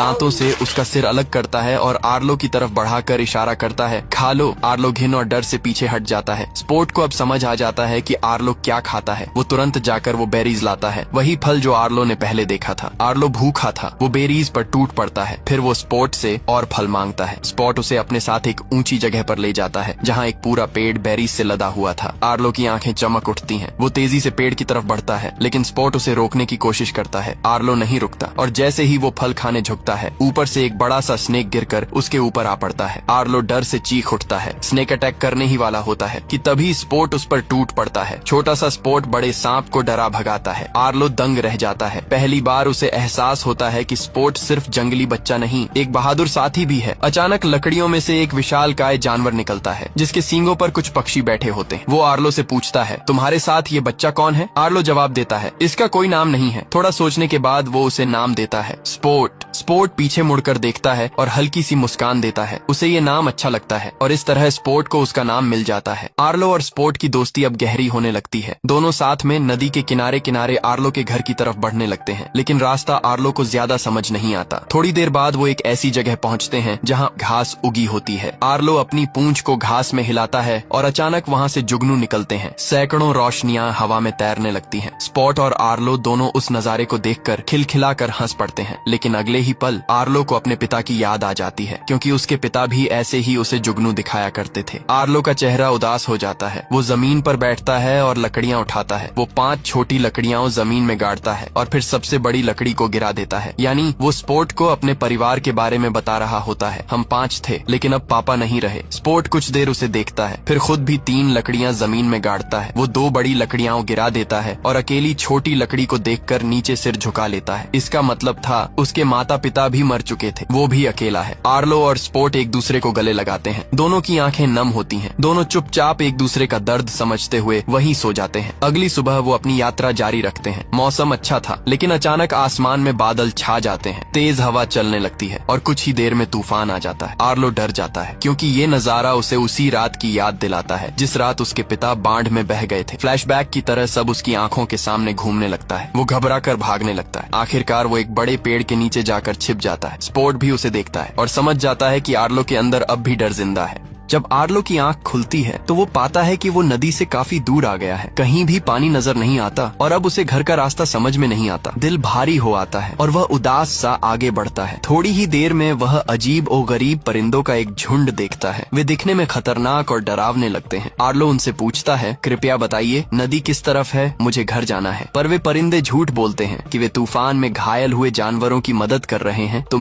दांतों से उसका सिर अलग करता है और आर्लो की तरफ बढ़ाकर इशारा करता है, खा लो। आर्लो घिन और डर से पीछे हट जाता है। स्पोर्ट को अब समझ आ जाता है कि आर्लो क्या खाता है। वो तुरंत जाकर वो बेरीज लाता है, वही फल जो आर्लो ने पहले देखा था। आर्लो भूखा था, वो बेरीज पर टूट पड़ता है। फिर वो स्पोर्ट से और फल मांगता है। स्पोर्ट उसे अपने साथ एक ऊंची जगह पर ले जाता है जहाँ एक पूरा पेड़ बेरीज से लदा हुआ था। आर्लो की आंखें चमक उठती हैं। वो तेजी से पेड़ की तरफ बढ़ता है, लेकिन स्पोर्ट उसे रोकने की कोशिश करता है। आर्लो नहीं रुकता और जैसे ही वो फल खाने झुकता है, ऊपर से एक बड़ा सा स्नेक गिरकर उसके ऊपर आ पड़ता है। आर्लो डर से चीख उठता है। स्नेक अटैक करने ही वाला होता है कि तभी स्पोर्ट उस पर टूट पड़ता है। छोटा सा स्पोर्ट बड़े सांप को डरा भगाता है। आर्लो दंग रह जाता है। पहली बार उसे एहसास होता है कि स्पोर्ट सिर्फ जंगली बच्चा नहीं, एक बहादुर साथी भी है। अचानक लकड़ियों में से एक विशालकाय जानवर निकलता है जिसके सींगों पर कुछ पक्षी बैठे होते हैं। वो आर्लो से पूछता है, तुम्हारे साथ ये बच्चा कौन है? आर्लो जवाब देता है, इसका कोई नाम नहीं है। थोड़ा सोचने के बाद वो उसे नाम देता है, स्पोर्ट। स्पोर्ट पीछे मुड़कर देखता है और हल्की सी मुस्कान देता है। उसे ये नाम अच्छा लगता है और इस तरह स्पोर्ट को उसका नाम मिल जाता है। आर्लो और स्पोर्ट की दोस्ती अब गहरी होने लगती है। दोनों साथ में नदी के किनारे किनारे आर्लो के घर की तरफ बढ़ने लगते हैं, लेकिन रास्ता आर्लो को ज्यादा समझ नहीं आता। थोड़ी देर बाद वो एक ऐसी जगह पहुंचते हैं जहाँ घास उगी होती है। आर्लो अपनी पूंछ को घास में हिलाता है और अचानक वहाँ से जुगनू निकलते हैं। सैकड़ों रोशनियां हवा में तैरने लगती हैं। स्पॉट और आर्लो दोनों उस नजारे को देखकर खिलखिलाकर हंस पड़ते हैं, लेकिन अगले ही पल आर्लो को अपने पिता की याद आ जाती है, क्योंकि उसके पिता भी ऐसे ही उसे जुगनू दिखाया करते थे। आर्लो का चेहरा उदास हो जाता है। वो जमीन पर बैठता है और लकड़ियां उठाता है। वो 5 छोटी लकड़ियां जमीन में गाड़ता है और फिर सबसे बड़ी लकड़ी को गिरा देता है। यानी वो स्पोर्ट को अपने परिवार के बारे में बता रहा होता है। हम 5 थे, लेकिन अब पापा नहीं रहे। स्पोर्ट कुछ देर उसे देखता है, फिर खुद भी 3 लकड़ियां जमीन में गाड़ता है। वो 2 बड़ी लकड़ियां गिरा देता है और अकेली छोटी लकड़ी को देखकर नीचे सिर झुका लेता है। इसका मतलब था उसके माता पिता भी मर चुके थे, वो भी अकेला है। आर्लो और स्पोर्ट एक दूसरे को गले लगाते हैं। दोनों की आंखें नम होती हैं। दोनों चुपचाप एक दूसरे का दर्द समझते हुए वहीं सो जाते हैं। अगली सुबह वो अपनी यात्रा जारी रखते हैं। मौसम अच्छा था, लेकिन अचानक आसमान में बादल छा जाते हैं। तेज हवा चलने लगती है और कुछ ही देर में तूफान आ जाता है। आर्लो डर जाता है, क्योंकि ये नजारा उसे उसी रात की याद दिलाता है जिस रात उसके पिता बाढ़ में बह गए थे। फ्लैशबैक की तरह सब उसकी आंखों के सामने घूमने लगता है। वो घबरा कर भागने लगता है। आखिरकार वो एक बड़े पेड़ के नीचे जाकर छिप जाता है। स्पोर्ट भी उसे देखता है और समझ जाता है कि आर्लो के अंदर अब भी डर जिंदा है। जब आर्लो की आंख खुलती है तो वो पाता है कि वो नदी से काफी दूर आ गया है। कहीं भी पानी नजर नहीं आता और अब उसे घर का रास्ता समझ में नहीं आता। दिल भारी हो आता है और वह उदास सा आगे बढ़ता है। थोड़ी ही देर में वह अजीब और गरीब परिंदों का एक झुंड देखता है। वे दिखने में खतरनाक और डरावने लगते हैं। आर्लो उनसे पूछता है, कृपया बताइए नदी किस तरफ है, मुझे घर जाना है। पर वे परिंदे झूठ बोलते हैं कि वे तूफान में घायल हुए जानवरों की मदद कर रहे हैं।